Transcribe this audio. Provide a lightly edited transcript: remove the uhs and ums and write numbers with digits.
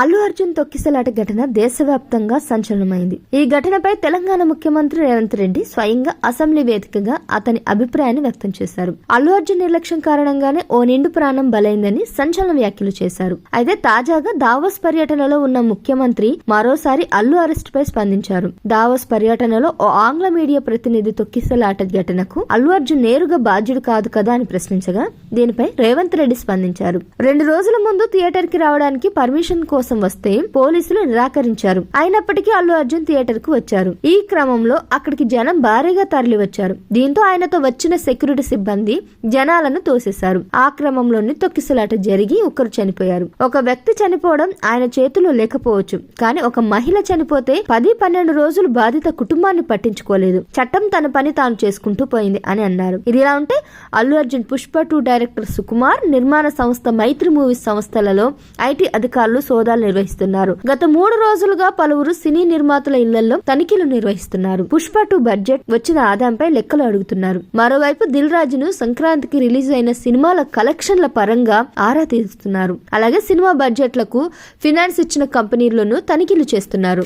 అల్లు అర్జున్ తొక్కిసలాట ఘటన దేశవ్యాప్తంగా సంచలనమైంది. ఈ ఘటనపై తెలంగాణ ముఖ్యమంత్రి రేవంత్ రెడ్డి స్వయంగా అసెంబ్లీ వేదికగా అతని అభిప్రాయాన్ని వ్యక్తం చేశారు. అల్లు అర్జున్ నిర్లక్ష్యం కారణంగానే ఓ నిండు ప్రాణం బలైందని సంచలన వ్యాఖ్యలు చేశారు. అయితే తాజాగా దావోస్ పర్యటనలో ఉన్న ముఖ్యమంత్రి మరోసారి అల్లు అరెస్ట్ పై స్పందించారు. దావోస్ పర్యటనలో ఓ ఆంగ్ల మీడియా ప్రతినిధి తొక్కిసలాట ఘటనకు అల్లు అర్జున్ నేరుగా బాధ్యుడు కాదు కదా అని ప్రశ్నించగా దీనిపై రేవంత్ రెడ్డి స్పందించారు. 2 రోజుల ముందు థియేటర్ కి రావడానికి పర్మిషన్ కోసం వస్తే పోలీసులు నిరాకరించారు. అయినప్పటికీ అల్లు అర్జున్ థియేటర్ కు వచ్చారు. ఈ క్రమంలో అక్కడికి జనం భారీగా తరలి వచ్చారు. దీంతో ఆయనతో వచ్చిన సెక్యూరిటీ సిబ్బంది జనాలను తోసేశారు. ఆ క్రమంలోని తొక్కిసలాట జరిగి ఒకరు చనిపోయారు. ఒక వ్యక్తి చనిపోవడం ఆయన చేతిలో లేకపోవచ్చు, కానీ ఒక మహిళ చనిపోతే 10-12 రోజులు బాధిత కుటుంబాన్ని పట్టించుకోలేదు. చట్టం తన పని తాను చేసుకుంటూ పోయింది అని అన్నారు. ఇదిలా ఉంటే అల్లు అర్జున్ పుష్ప 2 డైరెక్టర్ సుకుమార్, నిర్మాణ సంస్థ మైత్రి మూవీస్ సంస్థలలో ఐటీ అధికారులు సోదాలు నిర్వహిస్తున్నారు. గత 3 రోజులుగా పలువురు సినీ నిర్మాతల ఇళ్లలో తనిఖీలు నిర్వహిస్తున్నారు. పుష్ప 2 బడ్జెట్ వచ్చిన ఆదాయంపై లెక్కలు అడుగుతున్నారు. మరోవైపు దిల్ రాజును సంక్రాంతికి రిలీజ్ అయిన సినిమాల కలెక్షన్ల పరంగా ఆరా తీస్తున్నారు. అలాగే సినిమా బడ్జెట్లకు ఫినాన్స్ ఇచ్చిన కంపెనీలను తనిఖీలు చేస్తున్నారు.